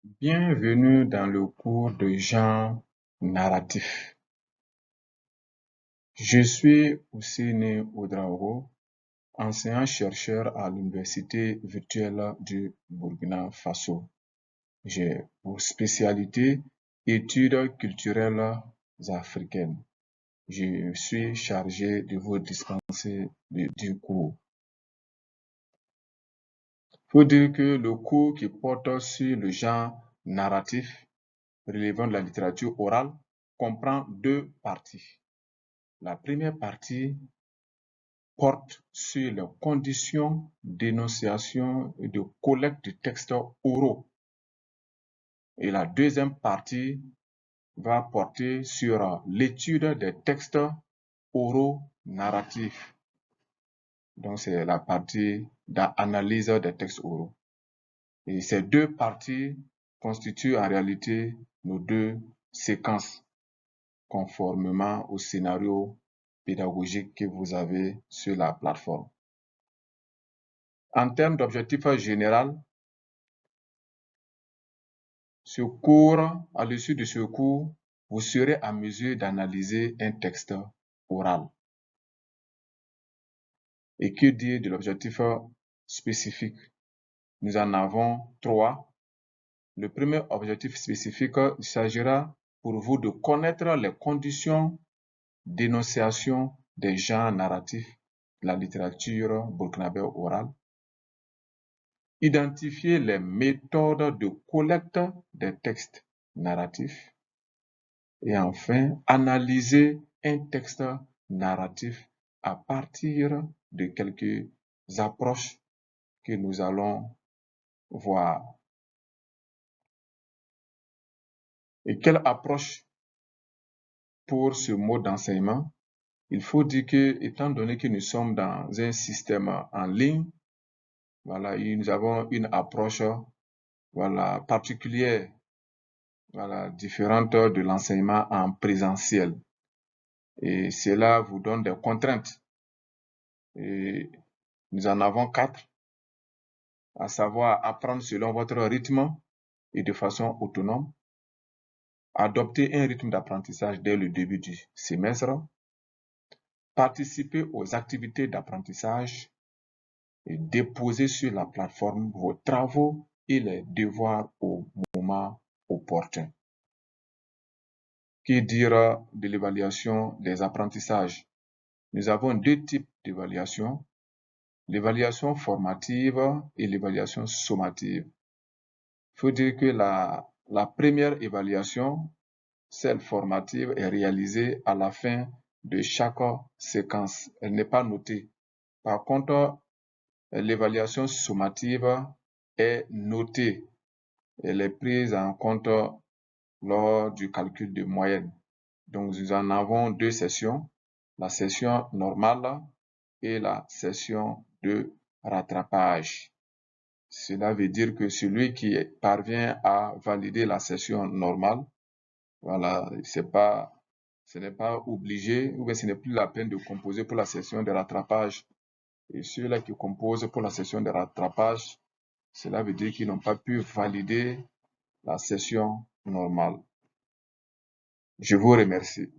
Bienvenue dans le cours de genre narratif. Je suis Husseini Ouedraogo, enseignant-chercheur à l'Université virtuelle du Burkina Faso. J'ai pour spécialité études culturelles africaines. Je suis chargé de vous dispenser du cours. Faut dire que le cours qui porte sur le genre narratif relevant de la littérature orale comprend deux parties. La première partie porte sur les conditions d'énonciation et de collecte de textes oraux. Et la deuxième partie va porter sur l'étude des textes oraux narratifs. Donc c'est la partie d'analyse des textes oraux. Et ces deux parties constituent en réalité nos deux séquences conformément au scénario pédagogique que vous avez sur la plateforme. En termes d'objectifs général, à l'issue de ce cours, vous serez en mesure d'analyser un texte oral. Et que dire de l'objectif spécifique? Nous en avons trois. Le premier objectif spécifique, il s'agira pour vous de connaître les conditions d'énonciation des genres narratifs de la littérature burkinabé orale, identifier les méthodes de collecte des textes narratifs et enfin analyser un texte narratif à partir de quelques approches que nous allons voir. Et quelle approche pour ce mode d'enseignement? Il faut dire que, étant donné que nous sommes dans un système en ligne, voilà, nous avons une approche particulière, différente de l'enseignement en présentiel. Et cela vous donne des contraintes. Et nous en avons quatre, à savoir apprendre selon votre rythme et de façon autonome, adopter un rythme d'apprentissage dès le début du semestre, participer aux activités d'apprentissage et déposer sur la plateforme vos travaux et les devoirs au moment opportun. Que dire de l'évaluation des apprentissages? Nous avons deux types d'évaluation, l'évaluation formative et l'évaluation sommative. Il faut dire que la première évaluation, celle formative, est réalisée à la fin de chaque séquence. Elle n'est pas notée. Par contre, l'évaluation sommative est notée. Elle est prise en compte lors du calcul de moyenne. Donc, nous en avons deux sessions, la session normale et la session de rattrapage. Cela veut dire que celui qui parvient à valider la session normale, voilà, ce n'est pas obligé, ou bien ce n'est plus la peine de composer pour la session de rattrapage. Et ceux-là qui composent pour la session de rattrapage, cela veut dire qu'ils n'ont pas pu valider la session normale. Je vous remercie.